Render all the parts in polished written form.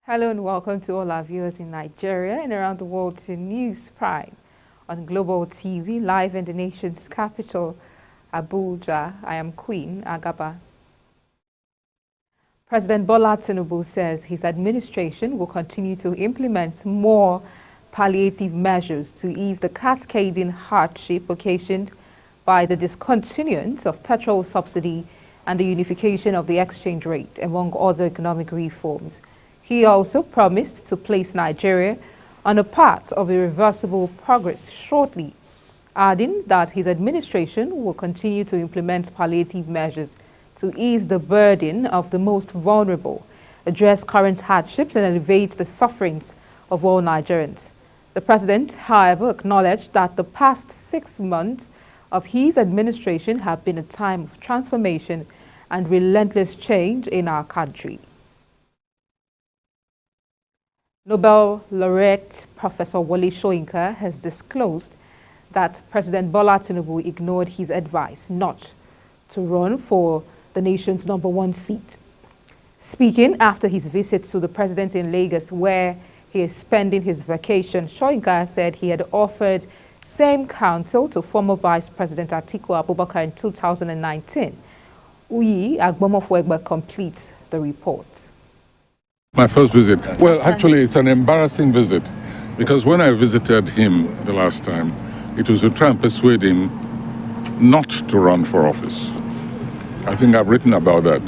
Hello and welcome to all our viewers in Nigeria and around the world to News Prime on Global TV, live in the nation's capital, Abuja. I am Queen Agaba. President Bola Tinubu says his administration will continue to implement more palliative measures to ease the cascading hardship occasioned by the discontinuance of petrol subsidy and the unification of the exchange rate, among other economic reforms. He also promised to place Nigeria on a path of irreversible progress shortly, adding that his administration will continue to implement palliative measures to ease the burden of the most vulnerable, address current hardships, and alleviate the sufferings of all Nigerians. The president, however, acknowledged that the past 6 months of his administration have been a time of transformation and relentless change in our country. Nobel laureate Professor Wole Soyinka has disclosed that President Bola Tinubu ignored his advice not to run for the nation's #1 seat. Speaking after his visit to the president in Lagos, where he is spending his vacation, Soyinka said he had offered same counsel to former Vice President Atiku Abubakar in 2019. Uyi Agbomofuegba completes the report. My first visit. Well, actually, it's an embarrassing visit because when I visited him the last time, it was to try and persuade him not to run for office. I think I've written about that.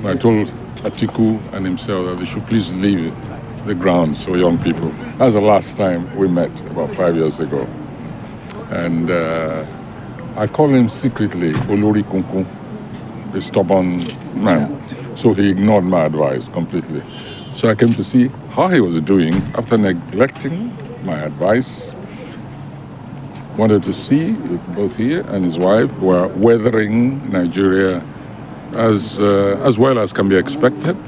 I told Atiku and himself that they should please leave the grounds for young people. That's the last time we met, about 5 years ago. And I call him secretly Olori Kunkun, a stubborn man. So he ignored my advice completely. So I came to see how he was doing after neglecting my advice. Wanted to see if both he and his wife were weathering Nigeria as well as can be expected,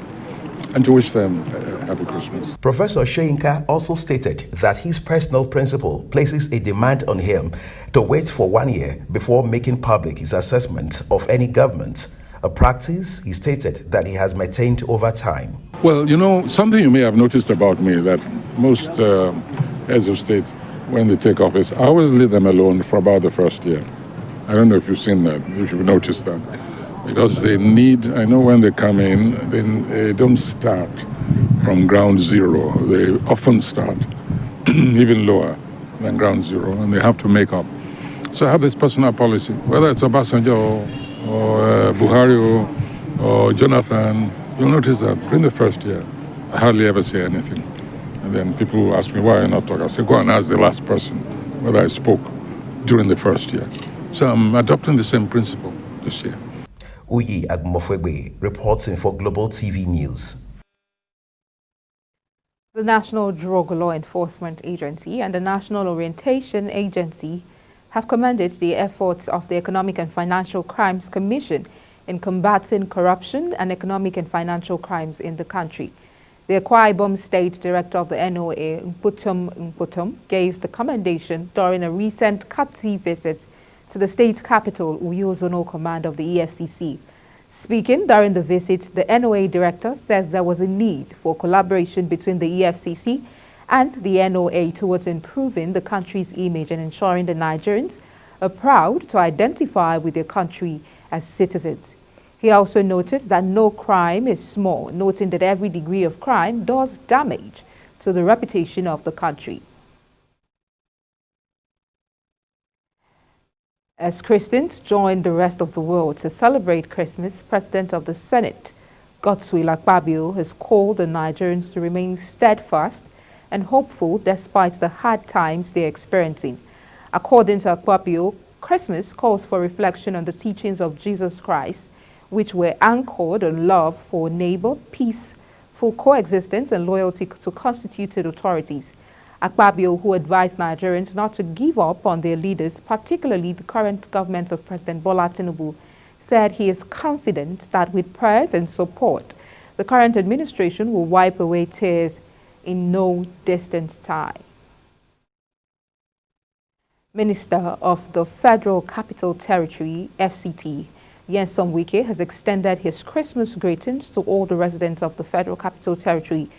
and to wish them a happy Christmas. Professor Soyinka also stated that his personal principle places a demand on him to wait for 1 year before making public his assessment of any government, a practice he stated that he has maintained over time. Well, you know, something you may have noticed about me that most heads of state, when they take office, I always leave them alone for about the first year. I don't know if you've seen that, if you've noticed that. Because they need, I know when they come in, they don't start from ground zero. They often start even lower than ground zero, and they have to make up. So I have this personal policy, whether it's Obasanjo or Buhari or Jonathan. You'll notice that during the first year, I hardly ever say anything. And then people ask me, why are you not talking? I say, go and ask the last person whether I spoke during the first year. So I'm adopting the same principle this year. Uyi Agbomofuegba reporting for Global TV News. The National Drug Law Enforcement Agency and the National Orientation Agency have commended the efforts of the Economic and Financial Crimes Commission in combating corruption and economic and financial crimes in the country. The Akwa Ibom State Director of the NOA, Mputum, gave the commendation during a recent courtesy visit to the state capital, Uyo Zonal Command of the EFCC. Speaking during the visit, the NOA Director said there was a need for collaboration between the EFCC and the NOA towards improving the country's image and ensuring the Nigerians are proud to identify with their country as citizens. He also noted that no crime is small, noting that every degree of crime does damage to the reputation of the country. As Christians join the rest of the world to celebrate Christmas, President of the Senate, Godswill Akpabio, has called the Nigerians to remain steadfast and hopeful despite the hard times they are experiencing. According to Akpabio, Christmas calls for reflection on the teachings of Jesus Christ, which were anchored on love for neighbor, peaceful coexistence, and loyalty to constituted authorities. Akpabio, who advised Nigerians not to give up on their leaders, particularly the current government of President Bola Tinubu, said he is confident that with prayers and support, the current administration will wipe away tears in no distant time. Minister of the Federal Capital Territory, FCT, Nyesom Wike, has extended his Christmas greetings to all the residents of the Federal Capital Territory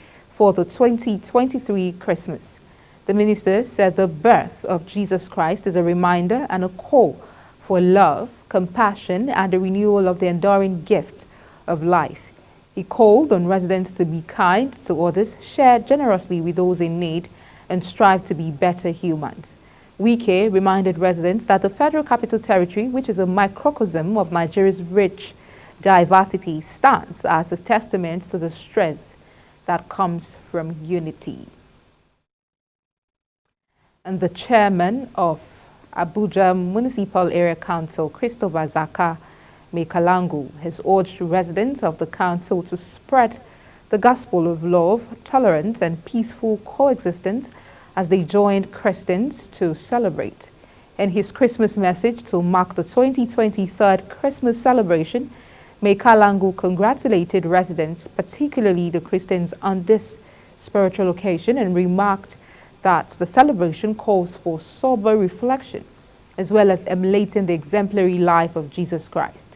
for the 2023 Christmas. The minister said the birth of Jesus Christ is a reminder and a call for love, compassion, and the renewal of the enduring gift of life. He called on residents to be kind to others, share generously with those in need, and strive to be better humans. Wike reminded residents that the Federal Capital Territory, which is a microcosm of Nigeria's rich diversity, stands as a testament to the strength that comes from unity. And the chairman of Abuja Municipal Area Council, Christopher Zaka Mekalangu, has urged residents of the council to spread the gospel of love, tolerance, and peaceful coexistence as they joined Christians to celebrate. In his Christmas message to mark the 2023 Christmas celebration, Mekalangu congratulated residents, particularly the Christians, on this spiritual occasion and remarked that the celebration calls for sober reflection as well as emulating the exemplary life of Jesus Christ.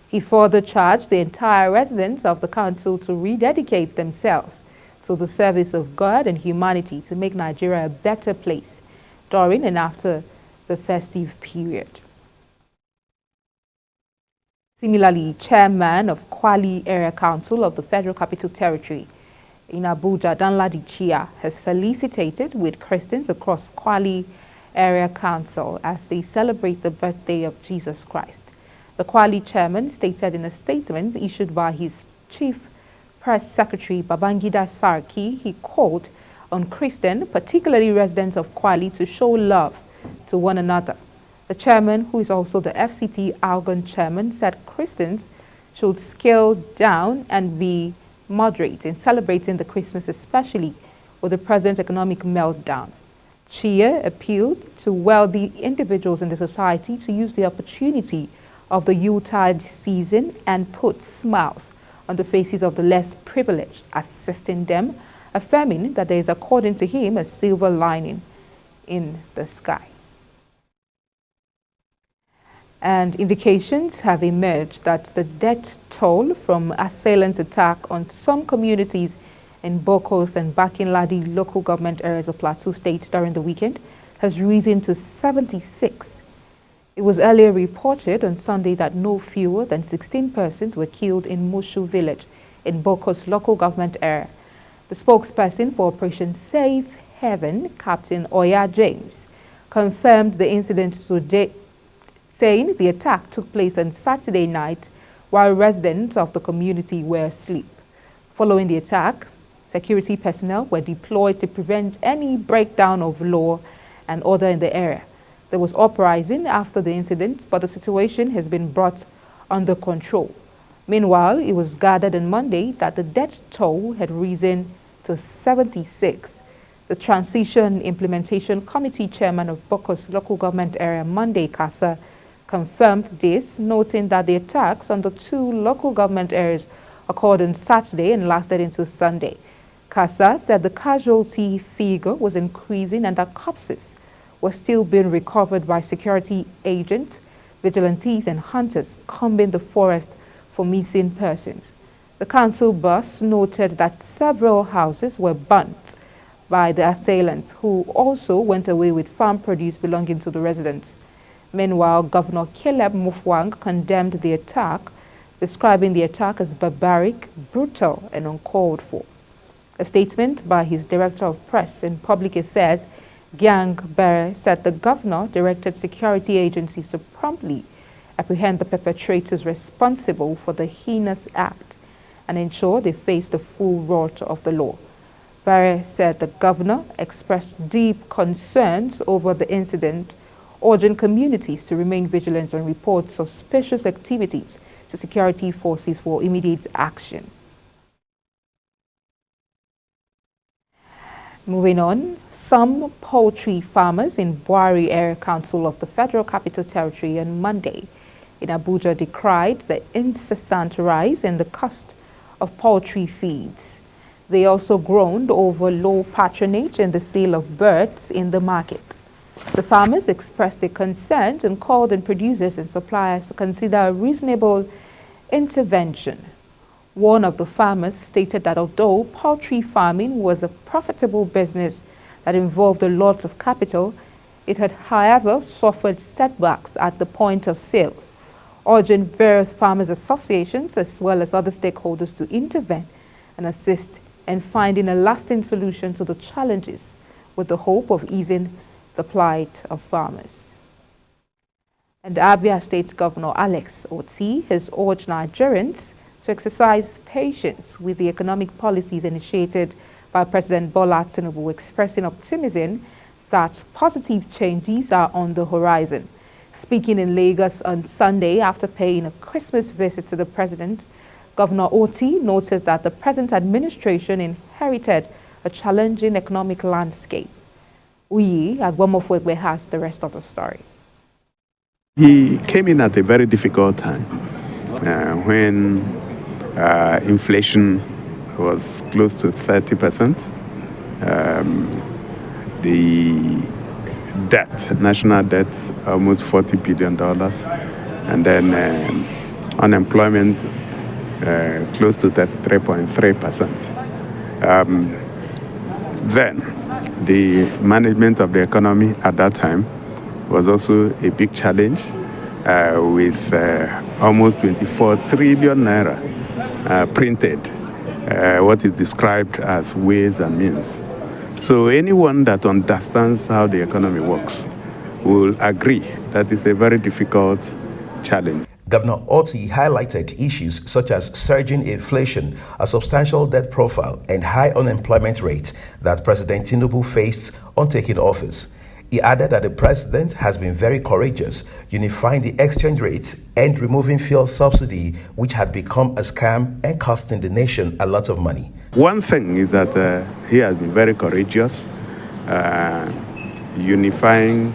He further charged the entire residents of the council to rededicate themselves to the service of God and humanity to make Nigeria a better place during and after the festive period. Similarly, Chairman of Kwali Area Council of the Federal Capital Territory in Abuja, Danladi Chia, has felicitated with Christians across Kwali Area Council as they celebrate the birthday of Jesus Christ. The Kwali chairman stated in a statement issued by his chief press secretary, Babangida Sarki, he called on Christians, particularly residents of Kwali, to show love to one another. The chairman, who is also the FCT Algon chairman, said Christians should scale down and be moderate in celebrating the Christmas, especially with the present economic meltdown. Chia appealed to wealthy individuals in the society to use the opportunity of the Yuletide season and put smiles on the faces of the less privileged, assisting them, affirming that there is, according to him, a silver lining in the sky. And indications have emerged that the death toll from assailant attack on some communities in Bokos and Bakinladi local government areas of Plateau State during the weekend has risen to 76. It was earlier reported on Sunday that no fewer than 16 persons were killed in Mushu village in Bokos local government area. The spokesperson for Operation Safe Haven, Captain Oya James, confirmed the incident today, saying the attack took place on Saturday night while residents of the community were asleep. Following the attacks, security personnel were deployed to prevent any breakdown of law and order in the area. There was uprising after the incident, but the situation has been brought under control. Meanwhile, it was gathered on Monday that the death toll had risen to 76. The Transition Implementation Committee Chairman of Bokos Local Government Area, Monday Kasa, confirmed this, noting that the attacks on the two local government areas occurred on Saturday and lasted into Sunday. Kasa said the casualty figure was increasing and that corpses were still being recovered by security agents, vigilantes, and hunters combing the forest for missing persons. The council boss noted that several houses were burnt by the assailants, who also went away with farm produce belonging to the residents. Meanwhile, Governor Caleb Mufwang condemned the attack, describing the attack as barbaric, brutal, and uncalled for. A statement by his Director of Press and Public Affairs, Gyang Bere, said the governor directed security agencies to promptly apprehend the perpetrators responsible for the heinous act and ensure they face the full wrath of the law. Bere said the governor expressed deep concerns over the incident, urging communities to remain vigilant and report suspicious activities to security forces for immediate action. Moving on, some poultry farmers in Buari Area Council of the Federal Capital Territory on Monday in Abuja decried the incessant rise in the cost of poultry feeds. They also groaned over low patronage and the sale of birds in the market. The farmers expressed their concerns and called on producers and suppliers to consider a reasonable intervention. One of the farmers stated that although poultry farming was a profitable business that involved a lot of capital, it had, however, suffered setbacks at the point of sales, urging various farmers' associations as well as other stakeholders to intervene and assist in finding a lasting solution to the challenges with the hope of easing the plight of farmers. And Abia State Governor Alex Oti has urged Nigerians to exercise patience with the economic policies initiated by President Bola Tinubu, expressing optimism that positive changes are on the horizon. Speaking in Lagos on Sunday after paying a Christmas visit to the president, Governor Oti noted that the present administration inherited a challenging economic landscape. Uyi Agbomofuegbe has the rest of the story. He came in at a very difficult time when inflation was close to 30%. The debt, national debt, almost $40 billion. And then unemployment close to 33.3%. Then the management of the economy at that time was also a big challenge with almost 24 trillion naira printed, what is described as ways and means. So anyone that understands how the economy works will agree that it's a very difficult challenge. Governor Oti highlighted issues such as surging inflation, a substantial debt profile, and high unemployment rate that President Tinubu faced on taking office. He added that the president has been very courageous, unifying the exchange rates and removing fuel subsidy, which had become a scam and costing the nation a lot of money. One thing is that he has been very courageous, unifying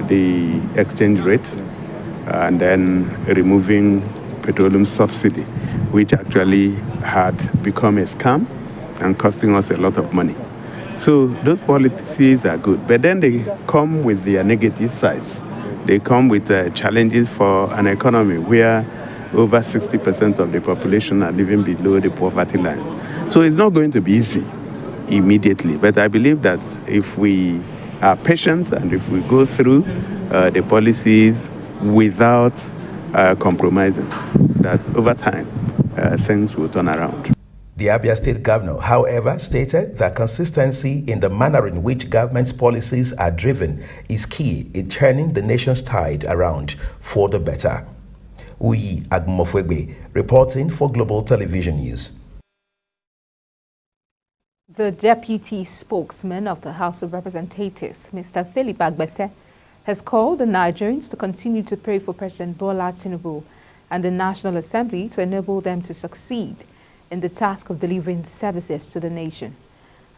the exchange rate and then removing petroleum subsidy, which actually had become a scam and costing us a lot of money. So those policies are good, but then they come with their negative sides. They come with challenges for an economy where over 60% of the population are living below the poverty line. So it's not going to be easy immediately, but I believe that if we are patient and if we go through the policies without compromising, that over time things will turn around. The Abia State Governor, however, stated that consistency in the manner in which government's policies are driven is key in turning the nation's tide around for the better. Uyi Agbomofuegbe, reporting for Global Television News. The deputy spokesman of the House of Representatives, Mr. Philip Agbese, has called the Nigerians to continue to pray for President Bola Tinubu and the National Assembly to enable them to succeed in the task of delivering services to the nation.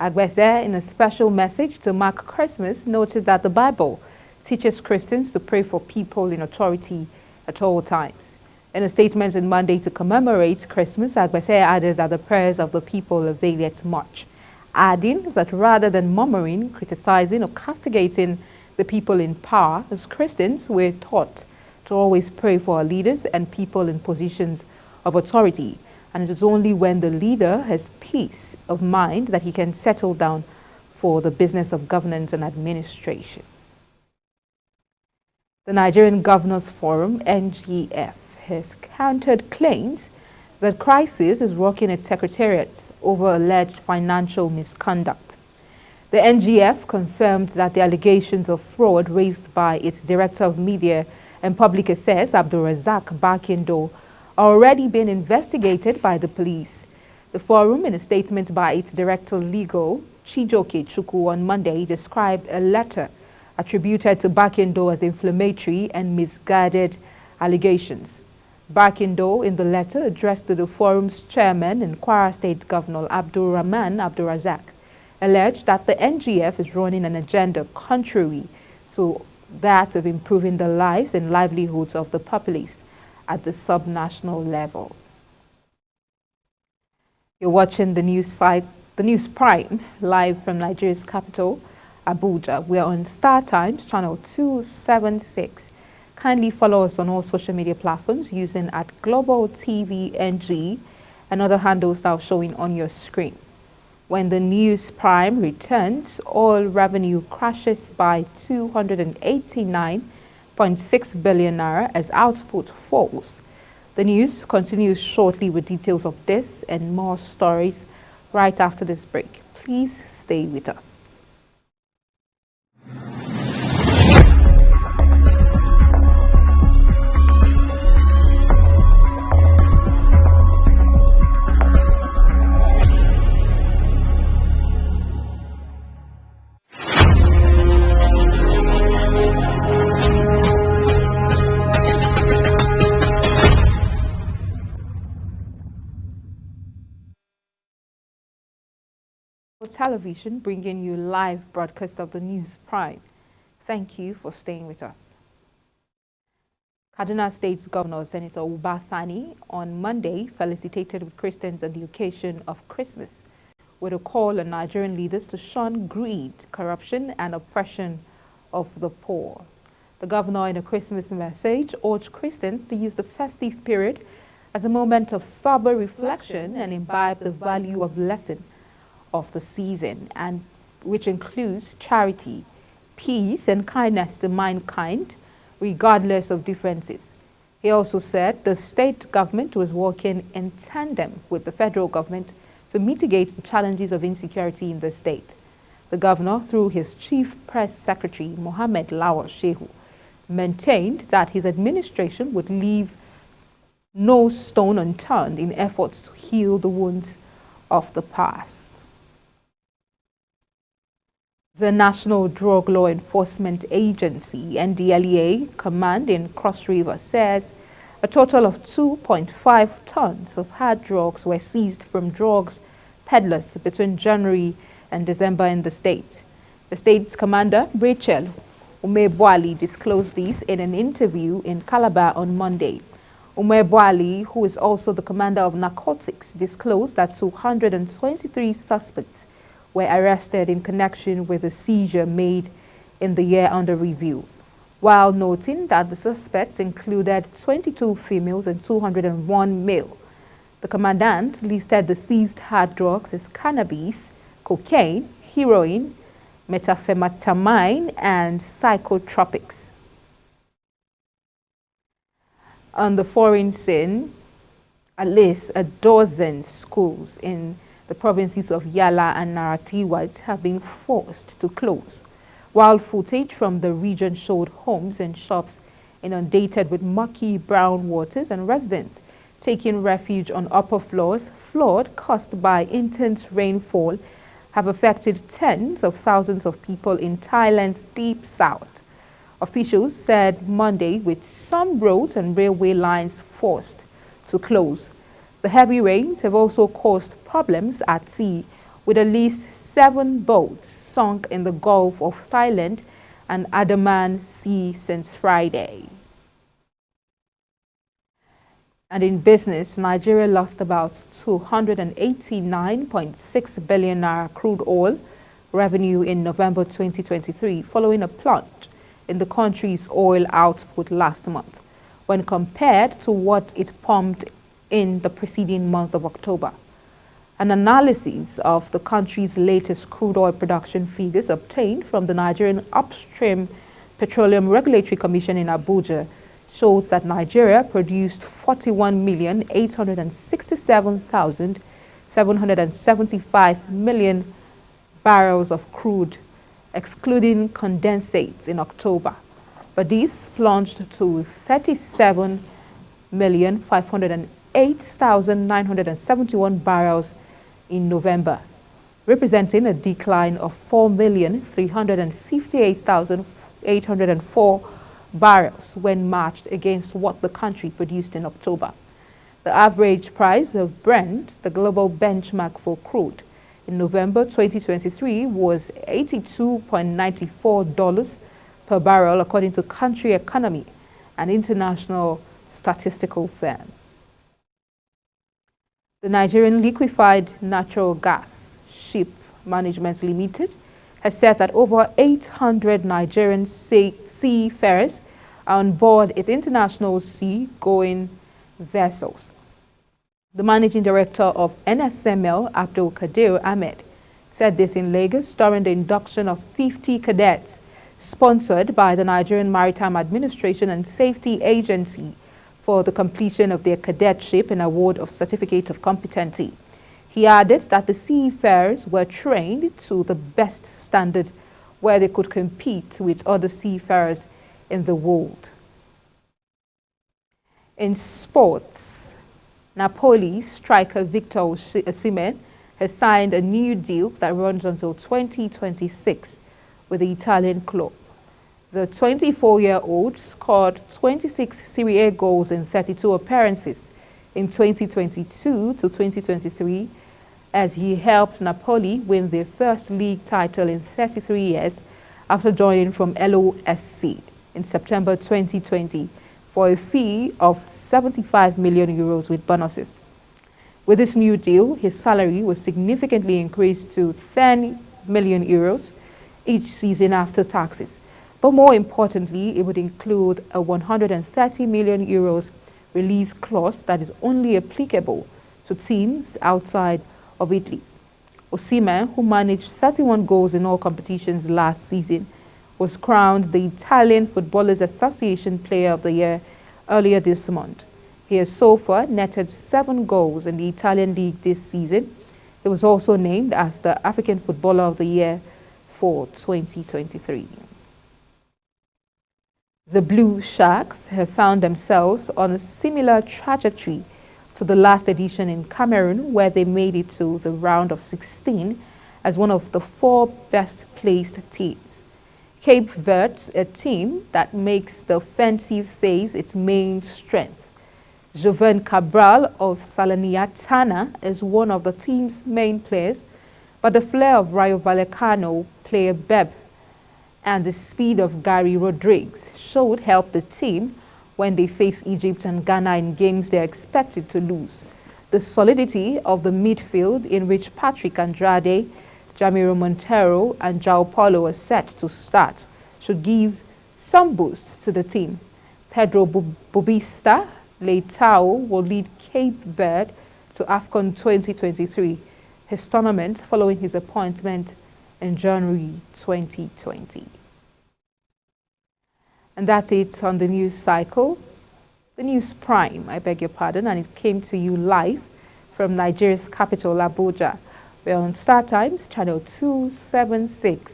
Agbese, in a special message to mark Christmas, noted that the Bible teaches Christians to pray for people in authority at all times. In a statement on Monday to commemorate Christmas, Agbese added that the prayers of the people availeth much, adding that rather than murmuring, criticizing, or castigating the people in power, as Christians, we're taught to always pray for our leaders and people in positions of authority. And it is only when the leader has peace of mind that he can settle down for the business of governance and administration. The Nigerian Governors Forum, NGF, has countered claims that Crisis is rocking its secretariats over alleged financial misconduct. The NGF confirmed that the allegations of fraud raised by its Director of Media and Public Affairs, Abdulrazak Bakindo, are already being investigated by the police. The forum, in a statement by its Director Legal, Chijoke Chukwu, on Monday, described a letter attributed to Bakindo as inflammatory and misguided allegations. Bakindo, in the letter addressed to the forum's chairman and Kwara State Governor Abdulrahman Abdulrazak, alleged that the NGF is running an agenda contrary to that of improving the lives and livelihoods of the populace at the subnational level. You're watching the news site, the News Prime, live from Nigeria's capital, Abuja. We're on Star Times, channel 276. Kindly follow us on all social media platforms using @Global TV NG and other handles now showing on your screen. When the News Prime returns, oil revenue crashes by 289.6 billion naira as output falls. The news continues shortly with details of this and more stories right after this break. Please stay with us. Television bringing you live broadcast of the News Prime. Thank you for staying with us. Kaduna State's Governor Senator Uba Sani on Monday felicitated with Christians on the occasion of Christmas with a call on Nigerian leaders to shun greed, corruption and oppression of the poor. The governor in a Christmas message urged Christians to use the festive period as a moment of sober reflection and imbibe the value of lesson of the season, and which includes charity, peace and kindness to mankind regardless of differences. He also said the state government was working in tandem with the federal government to mitigate the challenges of insecurity in the state. The governor, through his chief press secretary Mohammed Lawal Shehu, maintained that his administration would leave no stone unturned in efforts to heal the wounds of the past. The National Drug Law Enforcement Agency, NDLEA, command in Cross River says a total of 2.5 tons of hard drugs were seized from drugs peddlers between January and December in the state. The state's commander, Rachel Umebwali, disclosed this in an interview in Calabar on Monday. Umebwali, who is also the commander of narcotics, disclosed that 223 suspects were arrested in connection with a seizure made in the year under review, while noting that the suspects included 22 females and 201 male. The commandant listed the seized hard drugs as cannabis, cocaine, heroin, methamphetamine, and psychotropics. On the foreign scene, at least a dozen schools in the provinces of Yala and Naratiwat have been forced to close, while footage from the region showed homes and shops inundated with murky brown waters and residents taking refuge on upper floors. Flood caused by intense rainfall have affected tens of thousands of people in Thailand's deep south. Officials said Monday, with some roads and railway lines forced to close. The heavy rains have also caused problems at sea, with at least 7 boats sunk in the Gulf of Thailand and Andaman Sea since Friday. And in business, Nigeria lost about 289.6 billion naira crude oil revenue in November 2023, following a plunge in the country's oil output last month, when compared to what it pumped in the preceding month of October. An analysis of the country's latest crude oil production figures obtained from the Nigerian Upstream Petroleum Regulatory Commission in Abuja showed that Nigeria produced 41,867,775 million barrels of crude, excluding condensates, in October, but this plunged to 37,508,971 barrels in November, representing a decline of 4,358,804 barrels when matched against what the country produced in October. The average price of Brent, the global benchmark for crude, in November 2023 was $82.94 per barrel, according to Country Economy, an international statistical firm. The Nigerian Liquefied Natural Gas Ship Management Limited has said that over 800 Nigerian seafarers are on board its international sea-going vessels. The managing director of NSML, Abdul Kadir Ahmed, said this in Lagos during the induction of 50 cadets sponsored by the Nigerian Maritime Administration and Safety Agency for the completion of their cadetship and award of Certificate of Competency. He added that the seafarers were trained to the best standard where they could compete with other seafarers in the world. In sports, Napoli striker Victor Osimhen has signed a new deal that runs until 2026 with the Italian club. The 24-year-old scored 26 Serie A goals in 32 appearances in 2022 to 2023 as he helped Napoli win their first league title in 33 years after joining from LOSC in September 2020 for a fee of 75 million euros with bonuses. With this new deal, his salary was significantly increased to 10 million euros each season after taxes. But more importantly, it would include a 130 million euros release clause that is only applicable to teams outside of Italy. Osimhen, who managed 31 goals in all competitions last season, was crowned the Italian Footballers Association Player of the Year earlier this month. He has so far netted 7 goals in the Italian league this season. He was also named as the African Footballer of the Year for 2023. The Blue Sharks have found themselves on a similar trajectory to the last edition in Cameroon, where they made it to the round of 16 as one of the 4 best-placed teams. Cape Verde, a team that makes the offensive phase its main strength. Joven Cabral of Salernitana is one of the team's main players, but the flair of Rayo Vallecano player Beb and the speed of Gary Rodriguez should help the team when they face Egypt and Ghana in games they are expected to lose. The solidity of the midfield, in which Patrick Andrade, Jamiro Montero and João Paulo are set to start, should give some boost to the team. Pedro Bobista Leitao will lead Cape Verde to AFCON 2023, his tournament following his appointment in January 2020. And that's it on the news cycle. The News Prime, I beg your pardon, and it came to you live from Nigeria's capital, Abuja. We're on Star Times, channel 276.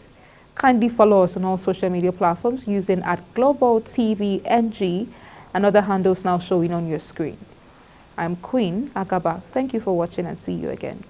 Kindly follow us on all social media platforms using @GlobalTVNG and other handles now showing on your screen. I'm Queen Agaba. Thank you for watching and see you again.